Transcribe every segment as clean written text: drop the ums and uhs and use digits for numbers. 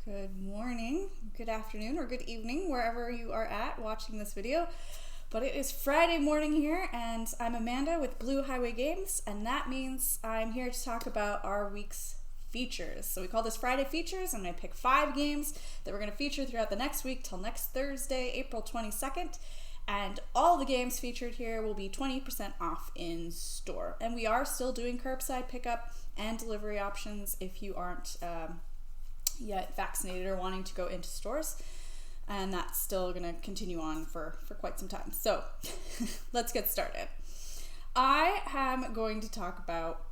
Good morning, good afternoon, or good evening, wherever you are at watching this video. But it is Friday morning here, and I'm Amanda with Blue Highway Games, and that means I'm here to talk about our week's features. So we call this Friday Features. I'm going to pick 5 games that we're going to feature throughout the next week till next Thursday, April 22nd. And all the games featured here will be 20% off in store. And we are still doing curbside pickup and delivery options if you aren't yet vaccinated or wanting to go into stores. And that's still going to continue on for quite some time. So let's get started. I am going to talk about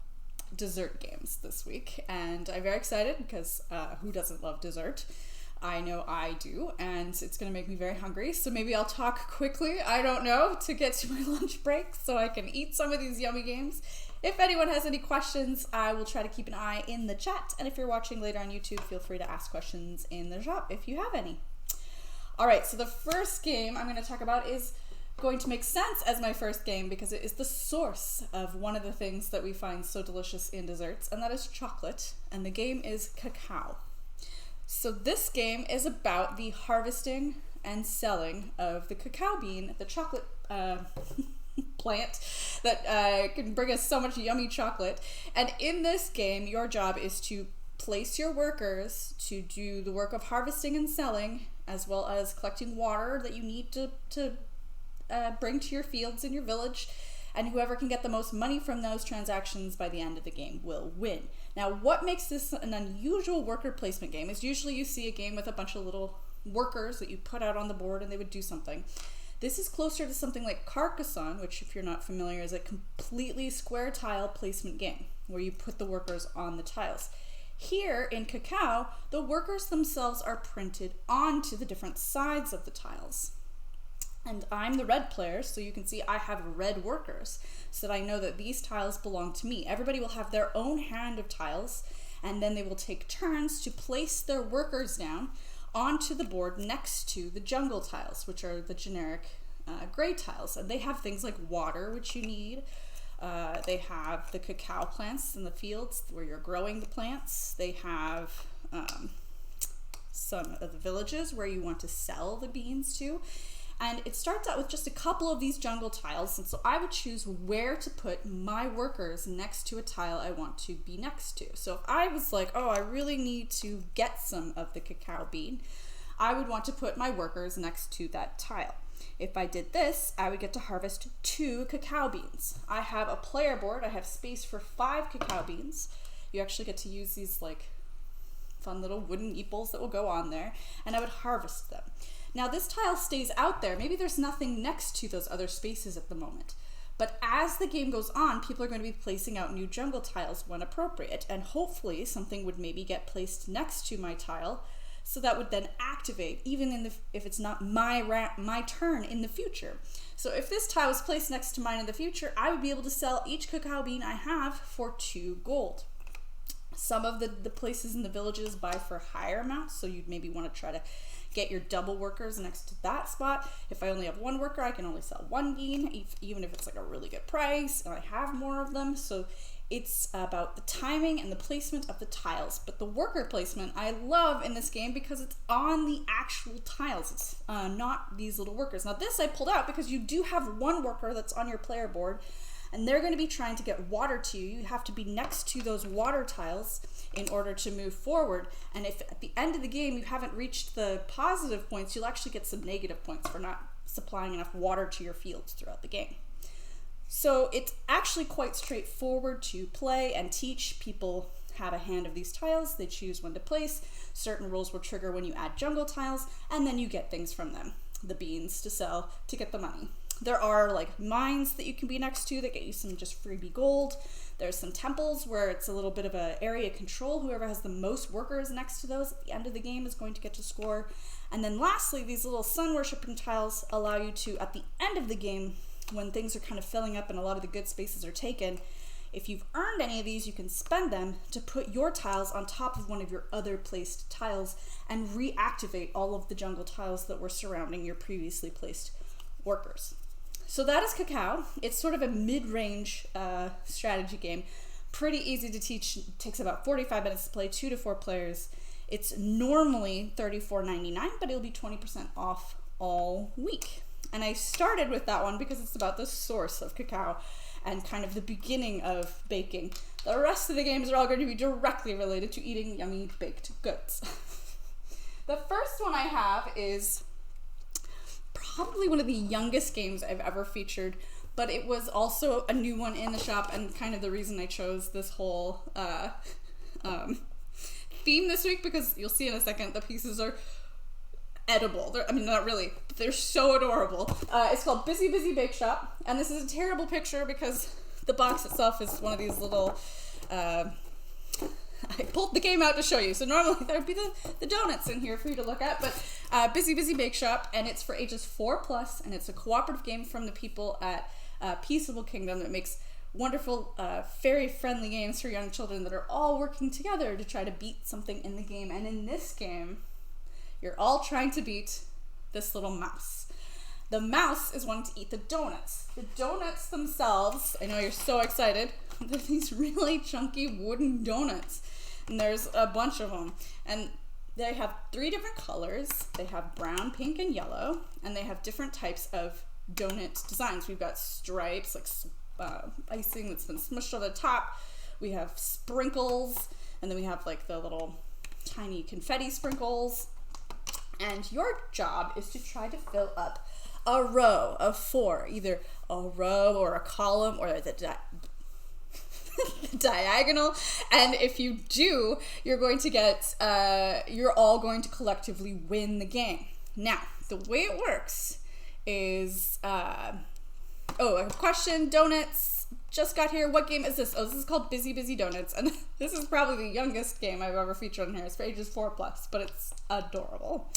dessert games this week. And I'm very excited because who doesn't love dessert? I know I do, and it's going to make me very hungry, so maybe I'll talk quickly, I don't know, to get to my lunch break so I can eat some of these yummy games. If anyone has any questions, I will try to keep an eye in the chat, and if you're watching later on YouTube, feel free to ask questions in the shop if you have any. Alright, so the first game I'm going to talk about is going to make sense as my first game because it is the source of one of the things that we find so delicious in desserts, and that is chocolate, and the game is Cacao. So this game is about the harvesting and selling of the cacao bean, the chocolate plant that can bring us so much yummy chocolate. And in this game, your job is to place your workers to do the work of harvesting and selling, as well as collecting water that you need to bring to your fields in your village. And whoever can get the most money from those transactions by the end of the game will win. Now, what makes this an unusual worker placement game is usually you see a game with a bunch of little workers that you put out on the board and they would do something. This is closer to something like Carcassonne, which if you're not familiar is a completely square tile placement game where you put the workers on the tiles. Here in Cacao, the workers themselves are printed onto the different sides of the tiles. And I'm the red player, so you can see I have red workers, so that I know that these tiles belong to me. Everybody will have their own hand of tiles, and then they will take turns to place their workers down onto the board next to the jungle tiles, which are the generic gray tiles. And they have things like water, which you need. They have the cacao plants in the fields where you're growing the plants. They have some of the villages where you want to sell the beans to. And it starts out with just a couple of these jungle tiles, and so I would choose where to put my workers next to a tile I want to be next to. So if I was like, oh, I really need to get some of the cacao bean, I would want to put my workers next to that tile. If I did this, I would get to harvest 2 cacao beans. I have a player board. I have space for 5 cacao beans. You actually get to use these like fun little wooden eeples that will go on there, and I would harvest them. Now this tile stays out there. Maybe there's nothing next to those other spaces at the moment. But as the game goes on, people are going to be placing out new jungle tiles when appropriate. And hopefully something would maybe get placed next to my tile. So that would then activate, even if it's not my turn in the future. So if this tile was placed next to mine in the future, I would be able to sell each cacao bean I have for 2 gold. Some of the places in the villages buy for higher amounts, so you'd maybe want to try to get your double workers next to that spot. If I only have 1 worker, I can only sell 1 bean, even if it's like a really good price and I have more of them. So it's about the timing and the placement of the tiles. But the worker placement I love in this game because it's on the actual tiles. It's not these little workers. Now this I pulled out because you do have 1 worker that's on your player board, and they're going to be trying to get water to you. You have to be next to those water tiles in order to move forward. And if at the end of the game you haven't reached the positive points, you'll actually get some negative points for not supplying enough water to your fields throughout the game. So it's actually quite straightforward to play and teach. People have a hand of these tiles. They choose when to place. Certain rules will trigger when you add jungle tiles, and then you get things from them, the beans to sell to get the money. There are like mines that you can be next to that get you some just freebie gold. There's some temples where it's a little bit of an area control. Whoever has the most workers next to those at the end of the game is going to get to score. And then lastly, these little sun worshipping tiles allow you to, at the end of the game, when things are kind of filling up and a lot of the good spaces are taken, if you've earned any of these, you can spend them to put your tiles on top of one of your other placed tiles and reactivate all of the jungle tiles that were surrounding your previously placed workers. So that is Cacao. It's sort of a mid-range strategy game. Pretty easy to teach. It takes about 45 minutes to play, 2 to 4 players. It's normally $34.99, but it'll be 20% off all week. And I started with that one because it's about the source of cacao and kind of the beginning of baking. The rest of the games are all going to be directly related to eating yummy baked goods. The first one I have is probably one of the youngest games I've ever featured, but it was also a new one in the shop and kind of the reason I chose this whole theme this week, because you'll see in a second the pieces are edible. I mean, not really, but they're so adorable. It's called Busy Busy Bake Shop, and this is a terrible picture because the box itself is one of these little, I pulled the game out to show you, so normally there would be the donuts in here for you to look at, but Busy Busy Bake Shop, and it's for ages 4+, and it's a cooperative game from the people at Peaceable Kingdom that makes wonderful, fairy-friendly games for young children that are all working together to try to beat something in the game. And in this game, you're all trying to beat this little mouse. The mouse is wanting to eat the donuts. The donuts themselves, I know you're so excited, they're these really chunky wooden donuts. And there's a bunch of them. And they have 3 different colors. They have brown, pink, and yellow. And they have different types of donut designs. We've got stripes, like icing that's been smushed on the top. We have sprinkles. And then we have like the little tiny confetti sprinkles. And your job is to try to fill up a row of 4, either a row or a column or the diagonal. And if you do, you're going to get, you're all going to collectively win the game. Now, the way it works is, a question, donuts. Just got here. What game is this? Oh, this is called Busy Busy Donuts, and this is probably the youngest game I've ever featured on here. It's for ages 4+, but it's adorable.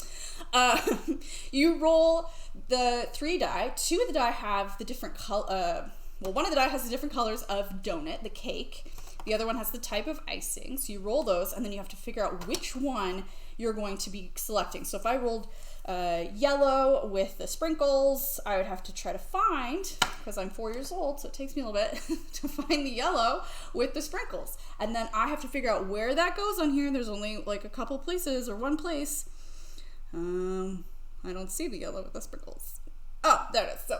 You roll the 3 die. 2 of the die have the different color. One of the die has the different colors of donut, the cake. The other one has the type of icing. So you roll those, and then you have to figure out which one you're going to be selecting. So if I rolled yellow with the sprinkles, I would have to try to find, because I'm 4 years old, so it takes me a little bit to find the yellow with the sprinkles. And then I have to figure out where that goes on here. There's only like a couple places or one place. I don't see the yellow with the sprinkles. Oh, there it is. So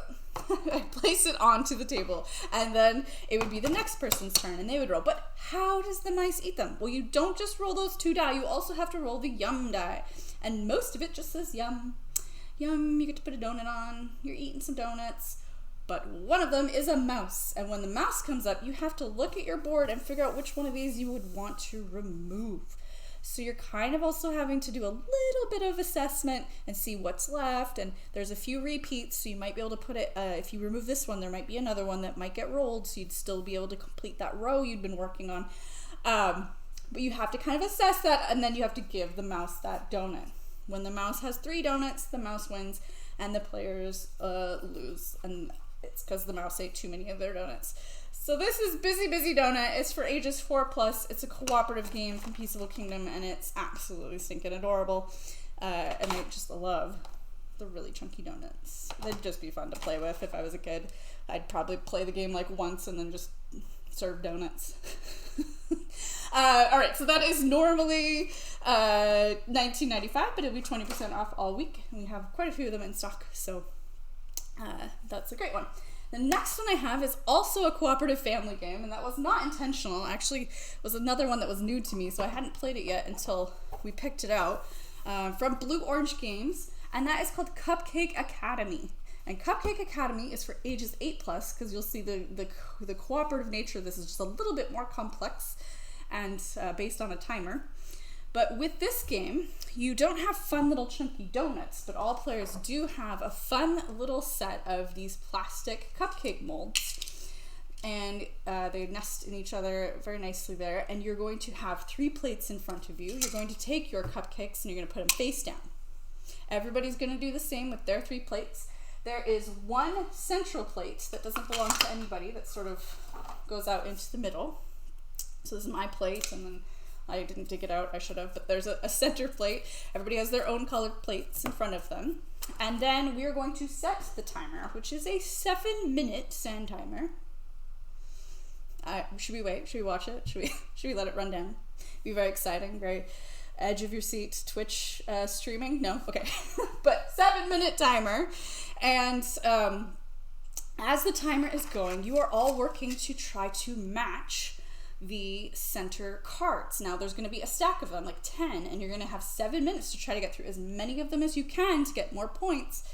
I place it onto the table, and then it would be the next person's turn, and they would roll. But how does the mice eat them? Well, you don't just roll those 2 die. You also have to roll the yum die, and most of it just says yum. Yum, you get to put a donut on. You're eating some donuts. But one of them is a mouse, and when the mouse comes up, you have to look at your board and figure out which one of these you would want to remove. So you're kind of also having to do a little bit of assessment and see what's left, and there's a few repeats, so you might be able to put it, if you remove this one, there might be another one that might get rolled, so you'd still be able to complete that row you'd been working on. But you have to kind of assess that, and then you have to give the mouse that donut. When the mouse has 3 donuts, the mouse wins, and the players lose, and it's because the mouse ate too many of their donuts. So this is Busy Busy Donut. It's for ages 4+. It's a cooperative game from Peaceable Kingdom, and it's absolutely stinking adorable. And I just love the really chunky donuts. They'd just be fun to play with if I was a kid. I'd probably play the game like once and then just serve donuts. All right, so that is normally $19.95, but it'll be 20% off all week. And we have quite a few of them in stock, so that's a great one. The next one I have is also a cooperative family game, and that was not intentional. Actually, it was another one that was new to me, so I hadn't played it yet until we picked it out, from Blue Orange Games, and that is called Cupcake Academy. And Cupcake Academy is for ages 8+, because you'll see the cooperative nature of this is just a little bit more complex and based on a timer. But with this game, you don't have fun little chunky donuts, but all players do have a fun little set of these plastic cupcake molds. And they nest in each other very nicely there. And you're going to have 3 plates in front of you. You're going to take your cupcakes and you're going to put them face down. Everybody's going to do the same with their 3 plates. There is one central plate that doesn't belong to anybody that sort of goes out into the middle. So this is my plate, and then I didn't dig it out, I should have, but there's a center plate. Everybody has their own colored plates in front of them. And then we're going to set the timer, which is a 7-minute sand timer. Should we wait? Should we watch it? Should we let it run down? Be very exciting, very edge of your seat Twitch streaming. No? Okay. But 7-minute timer. And as the timer is going, you are all working to try to match the center cards. Now there's going to be a stack of them, like 10, and you're going to have 7 minutes to try to get through as many of them as you can to get more points.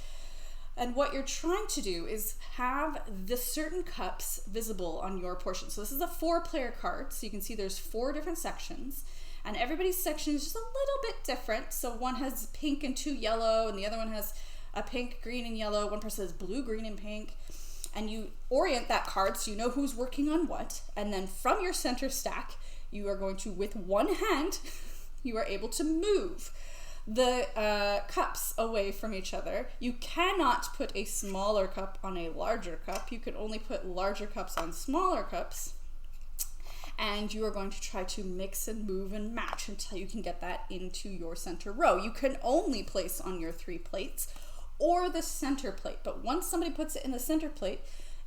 And what you're trying to do is have the certain cups visible on your portion. So this is a 4-player card, so you can see there's 4 different sections, and everybody's section is just a little bit different. So one has pink and 2 yellow, and the other one has a pink, green, and yellow. One person has blue, green, and pink. And you orient that card so you know who's working on what. And then from your center stack, you are going to, with one hand, you are able to move the cups away from each other. You cannot put a smaller cup on a larger cup. You can only put larger cups on smaller cups. And you are going to try to mix and move and match until you can get that into your center row. You can only place on your 3 plates or the center plate, but once somebody puts it in the center plate,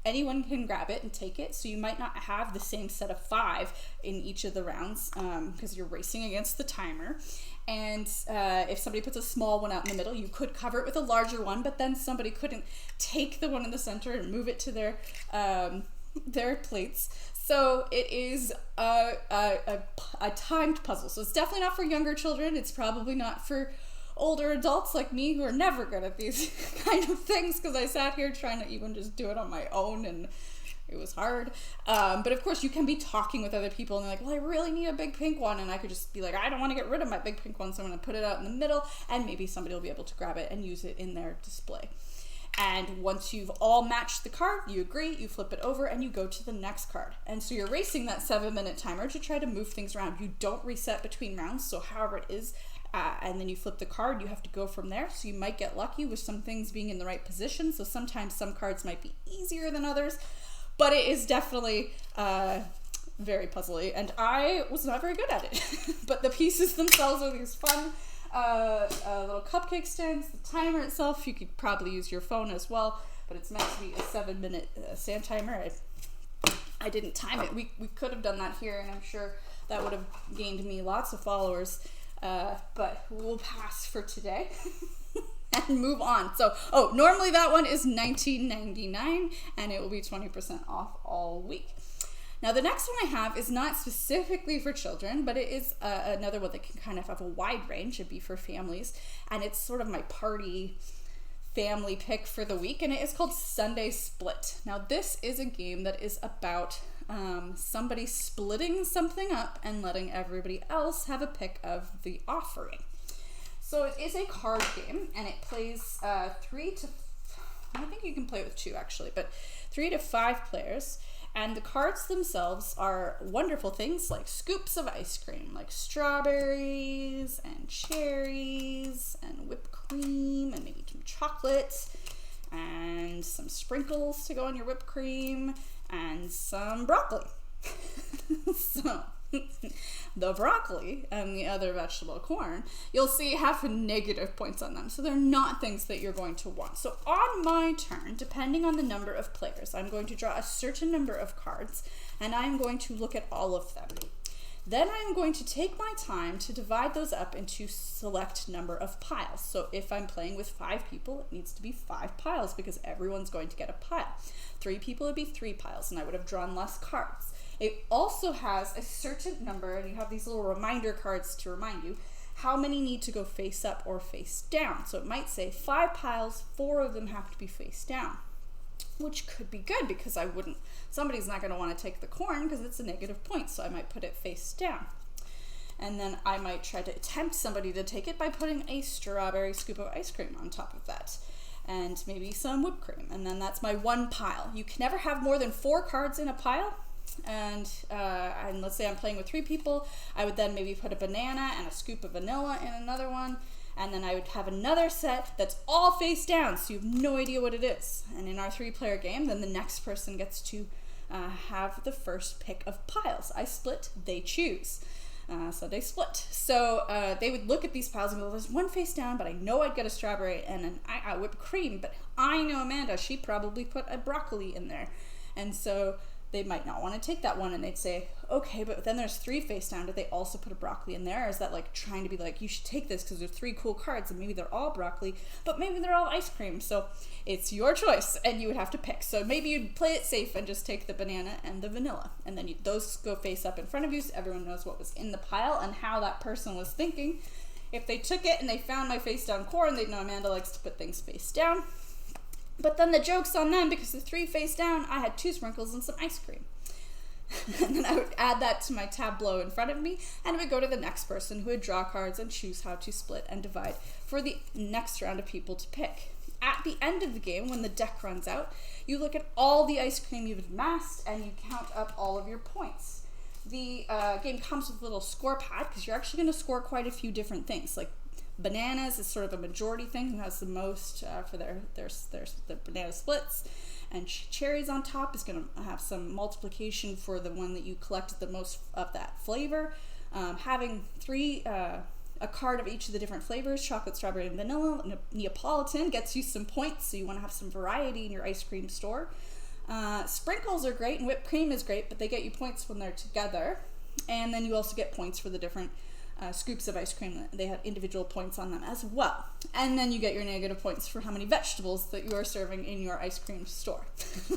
anyone can grab it and take it. So you might not have the same set of 5 in each of the rounds because you're racing against the timer. And if somebody puts a small one out in the middle, you could cover it with a larger one, but then somebody couldn't take the one in the center and move it to their plates. So it is a timed puzzle. So it's definitely not for younger children. It's probably not for older adults like me who are never good at these kind of things, because I sat here trying to even just do it on my own and it was hard. But of course you can be talking with other people and they're like, well, I really need a big pink one, and I could just be like, I don't want to get rid of my big pink one, so I'm going to put it out in the middle, and maybe somebody will be able to grab it and use it in their display. And once you've all matched the card, you agree, you flip it over, and you go to the next card. And so you're racing that 7-minute timer to try to move things around. You don't reset between rounds, so however it is, and then you flip the card, you have to go from there. So you might get lucky with some things being in the right position. So sometimes some cards might be easier than others, but it is definitely very puzzly, and I was not very good at it. But the pieces themselves are these fun little cupcake stands. The timer itself, you could probably use your phone as well, but it's meant to be a 7-minute stand timer. I didn't time it. We could have done that here, and I'm sure that would have gained me lots of followers. But we'll pass for today and move on. So, normally that one is $19.99 and it will be 20% off all week. Now the next one I have is not specifically for children, but it is another one that can kind of have a wide range. It'd be for families, and it's sort of my party family pick for the week, and it is called Sunday Split. Now this is a game that is about somebody splitting something up and letting everybody else have a pick of the offering. So it is a card game, and it plays I think you can play with 2 actually, but 3 to 5 players. And the cards themselves are wonderful things like scoops of ice cream, like strawberries and cherries and whipped cream and maybe some chocolate and some sprinkles to go on your whipped cream and some broccoli. So the broccoli and the other vegetable, corn, you'll see have negative points on them. So they're not things that you're going to want. So on my turn, depending on the number of players, I'm going to draw a certain number of cards and I'm going to look at all of them. Then I'm going to take my time to divide those up into select number of piles. So if I'm playing with 5 people, it needs to be 5 piles because everyone's going to get a pile. 3 people would be 3 piles, and I would have drawn less cards. It also has a certain number, and you have these little reminder cards to remind you how many need to go face up or face down. So it might say 5 piles, 4 of them have to be face down, which could be good because somebody's not going to want to take the corn because it's a negative point, so I might put it face down. And then I might try to tempt somebody to take it by putting a strawberry scoop of ice cream on top of that, and maybe some whipped cream, and then that's my 1 pile. You can never have more than 4 cards in a pile. And let's say I'm playing with 3 people, I would then maybe put a banana and a scoop of vanilla in another one, and then I would have another set that's all face down, so you have no idea what it is. And in our 3-player game, then the next person gets to have the first pick of piles. I split, they choose. So they split. So they would look at these piles and go, there's one face down, but I know I'd get a strawberry and an whipped cream, but I know Amanda, she probably put a broccoli in there. And so they might not want to take that one, and they'd say, okay, but then there's 3 face down. Did they also put a broccoli in there? Or is that like trying to be like, you should take this because there's 3 cool cards, and maybe they're all broccoli, but maybe they're all ice cream. So it's your choice, and you would have to pick. So maybe you'd play it safe and just take the banana and the vanilla, and then those go face up in front of you, so everyone knows what was in the pile and how that person was thinking. If they took it and they found my face down corn, they'd know Amanda likes to put things face down. But then the joke's on them, because the 3 face down, I had 2 sprinkles and some ice cream. And then I would add that to my tableau in front of me, and it would go to the next person, who would draw cards and choose how to split and divide for the next round of people to pick. At the end of the game, when the deck runs out, you look at all the ice cream you've amassed, and you count up all of your points. The game comes with a little score pad, because you're actually going to score quite a few different things. Like bananas is sort of a majority thing, who has the most for their banana splits, and cherries on top is going to have some multiplication for the one that you collected the most of that flavor. Having 3 a card of each of the different flavors, chocolate, strawberry, and vanilla. Neapolitan gets you some points, so you want to have some variety in your ice cream store. Sprinkles are great, and whipped cream is great, but they get you points when they're together. And then you also get points for the different scoops of ice cream. They have individual points on them as well. And then you get your negative points for how many vegetables that you are serving in your ice cream store.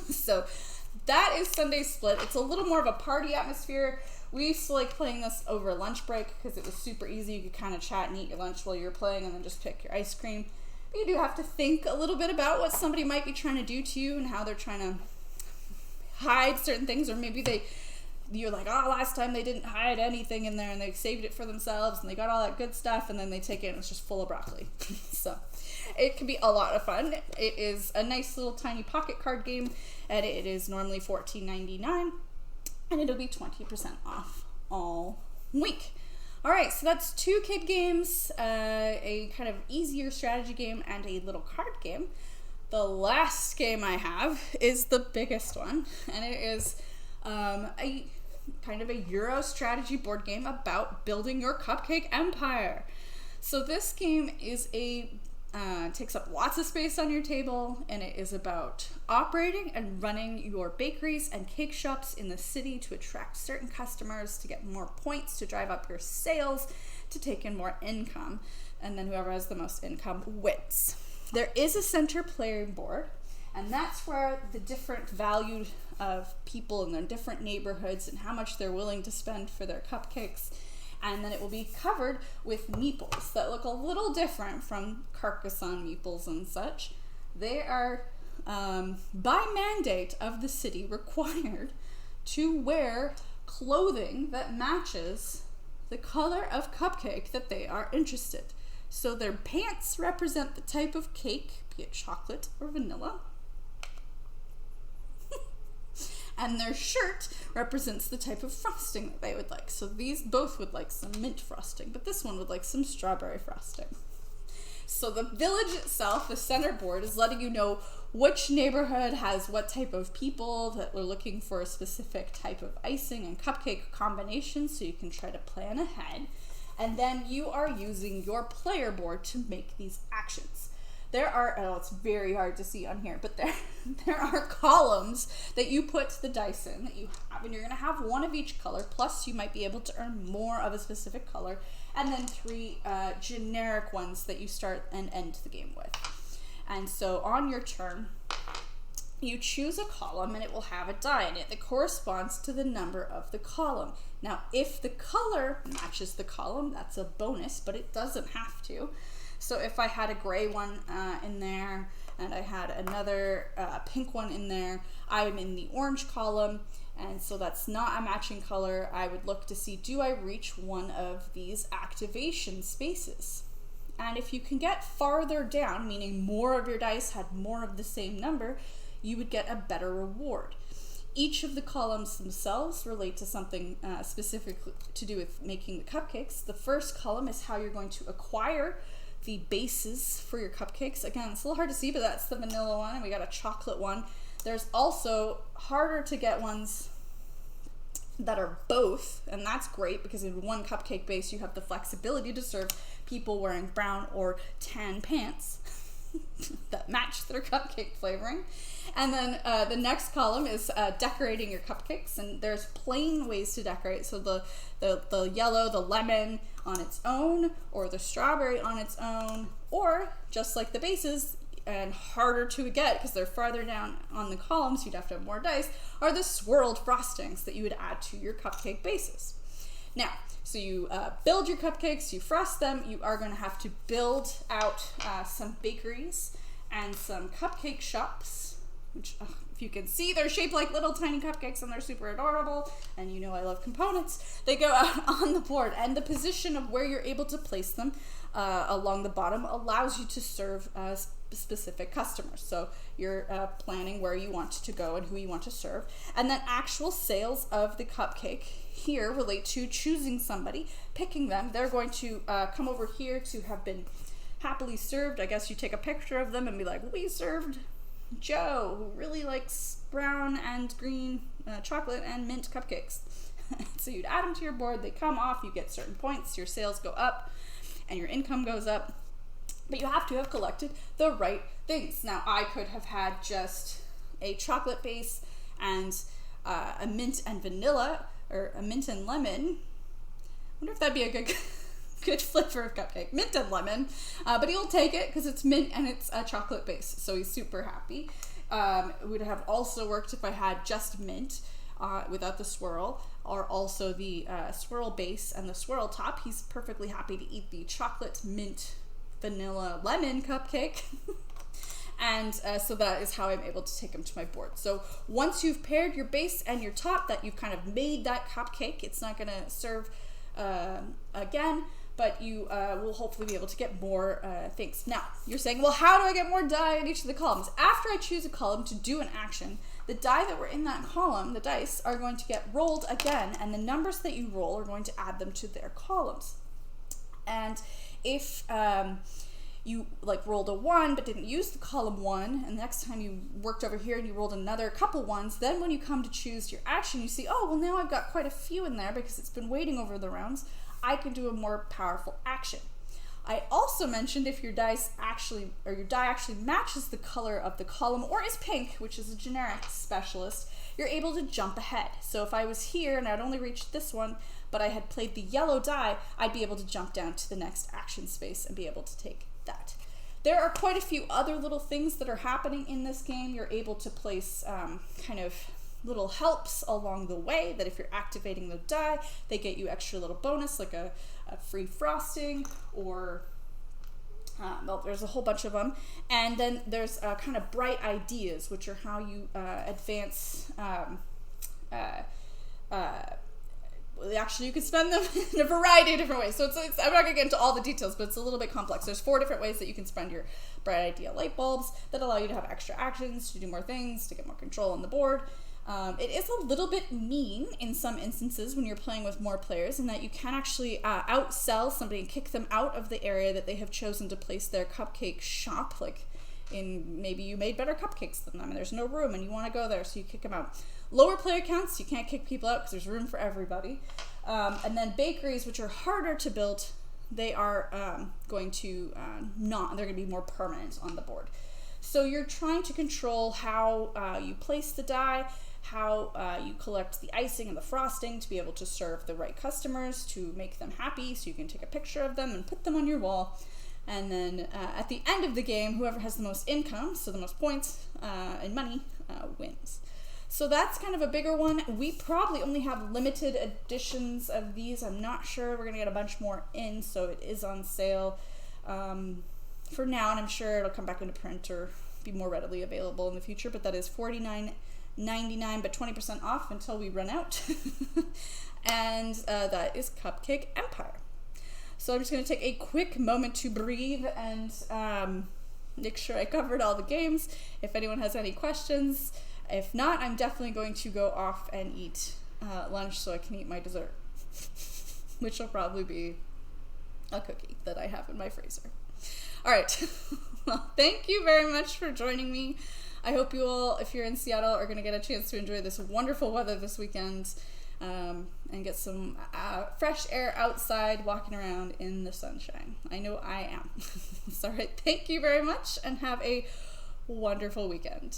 So that is Sunday Split. It's a little more of a party atmosphere. We used to like playing this over lunch break because it was super easy. You could kind of chat and eat your lunch while you're playing, and then just pick your ice cream. But you do have to think a little bit about what somebody might be trying to do to you and how they're trying to hide certain things, or maybe you're like, oh, last time they didn't hide anything in there and they saved it for themselves and they got all that good stuff, and then they take it and it's just full of broccoli. So it can be a lot of fun. It is a nice little tiny pocket card game, and it is normally $14.99, and it'll be 20% off all week. All right, so that's 2 kid games, a kind of easier strategy game, and a little card game. The last game I have is the biggest one, and it is a kind of a Euro strategy board game about building your Cupcake Empire. So this game is takes up lots of space on your table, and it is about operating and running your bakeries and cake shops in the city to attract certain customers, to get more points, to drive up your sales, to take in more income, and then whoever has the most income wins. There is a center playing board, and that's where the different value of people in their different neighborhoods and how much they're willing to spend for their cupcakes. And then it will be covered with meeples that look a little different from Carcassonne meeples and such. They are, by mandate of the city, required to wear clothing that matches the color of cupcake that they are interested. So their pants represent the type of cake, be it chocolate or vanilla. And their shirt represents the type of frosting that they would like. So these both would like some mint frosting, but this one would like some strawberry frosting. So the village itself, the center board, is letting you know which neighborhood has what type of people that are looking for a specific type of icing and cupcake combination, so you can try to plan ahead. And then you are using your player board to make these actions. There are, oh, it's very hard to see on here, but there are columns that you put the dice in that you have, and you're going to have one of each color, plus you might be able to earn more of a specific color, and then 3 generic ones that you start and end the game with. And so on your turn, you choose a column, and it will have a die in it that corresponds to the number of the column. Now, if the color matches the column, that's a bonus, but it doesn't have to. So if I had a gray one in there, and I had another pink one in there, I'm in the orange column, and so that's not a matching color. I would look to see, do I reach one of these activation spaces? And if you can get farther down, meaning more of your dice had more of the same number, you would get a better reward. Each of the columns themselves relate to something specific to do with making the cupcakes. The first column is how you're going to acquire the bases for your cupcakes. Again, it's a little hard to see, but that's the vanilla one, and we got a chocolate one. There's also harder to get ones that are both, and that's great because in one cupcake base you have the flexibility to serve people wearing brown or tan pants. that match their cupcake flavoring. And then the next column is decorating your cupcakes, and there's plain ways to decorate. So the yellow, the lemon on its own, or the strawberry on its own, or just like the bases, and harder to get because they're farther down on the columns, you'd have to have more dice, are the swirled frostings that you would add to your cupcake bases. Now, so you build your cupcakes, you frost them, you are going to have to build out some bakeries and some cupcake shops, which if you can see, they're shaped like little tiny cupcakes and they're super adorable, and you know I love components. They go out on the board, and the position of where you're able to place them along the bottom allows you to serve specific customers. So you're planning where you want to go and who you want to serve, and then actual sales of the cupcake here relate to choosing somebody, picking them. They're going to come over here to have been happily served. I guess you take a picture of them and be like, we served Joe, who really likes brown and green chocolate and mint cupcakes. So you'd add them to your board, they come off, you get certain points, your sales go up and your income goes up. But you have to have collected the right things. Now, I could have had just a chocolate base and a mint and vanilla, or a mint and lemon. I wonder if that'd be a good flavor of cupcake. Mint and lemon. But he'll take it because it's mint and it's a chocolate base. So he's super happy. It would have also worked if I had just mint without the swirl, or also the swirl base and the swirl top. He's perfectly happy to eat the chocolate mint vanilla lemon cupcake. And so that is how I'm able to take them to my board. So once you've paired your base and your top, that you've kind of made that cupcake, it's not going to serve again, but you will hopefully be able to get more things. Now, you're saying, well, how do I get more die in each of the columns? After I choose a column to do an action, the die that were in that column, the dice, are going to get rolled again, and the numbers that you roll are going to add them to their columns. And if you rolled a 1 but didn't use the column 1, and the next time you worked over here and you rolled another couple ones, then when you come to choose your action, you see, oh, well, now I've got quite a few in there because it's been waiting over the rounds. I can do a more powerful action. I also mentioned if your die actually matches the color of the column or is pink, which is a generic specialist, you're able to jump ahead. So if I was here and I'd only reached this one, but I had played the yellow die, I'd be able to jump down to the next action space and be able to take that. There are quite a few other little things that are happening in this game. You're able to place kind of little helps along the way that if you're activating the die, they get you extra little bonus, like a free frosting, or well, there's a whole bunch of them. And then there's kind of bright ideas, which are how you advance actually, you could spend them in a variety of different ways. So it's I'm not going to get into all the details, but it's a little bit complex. There's 4 different ways that you can spend your bright idea light bulbs that allow you to have extra actions, to do more things, to get more control on the board. It is a little bit mean in some instances when you're playing with more players, in that you can actually outsell somebody and kick them out of the area that they have chosen to place their cupcake shop. Like, maybe you made better cupcakes than them and there's no room and you want to go there, so you kick them out. Lower player counts, you can't kick people out because there's room for everybody. And then bakeries, which are harder to build, they are going to they're going to be more permanent on the board. So you're trying to control how you place the die, how you collect the icing and the frosting to be able to serve the right customers, to make them happy so you can take a picture of them and put them on your wall. And then at the end of the game, whoever has the most income, so the most points and money, wins. So that's kind of a bigger one. We probably only have limited editions of these. I'm not sure. We're going to get a bunch more in, so it is on sale for now, and I'm sure it'll come back into print or be more readily available in the future. But that is $49.99, but 20% off until we run out. And that is Cupcake Empire. So I'm just going to take a quick moment to breathe and make sure I covered all the games. If anyone has any questions. If not, I'm definitely going to go off and eat lunch so I can eat my dessert, which will probably be a cookie that I have in my freezer. All right. Well, thank you very much for joining me. I hope you all, if you're in Seattle, are going to get a chance to enjoy this wonderful weather this weekend. and get some fresh air outside walking around in the sunshine. I know I am. So, all right, thank you very much and have a wonderful weekend.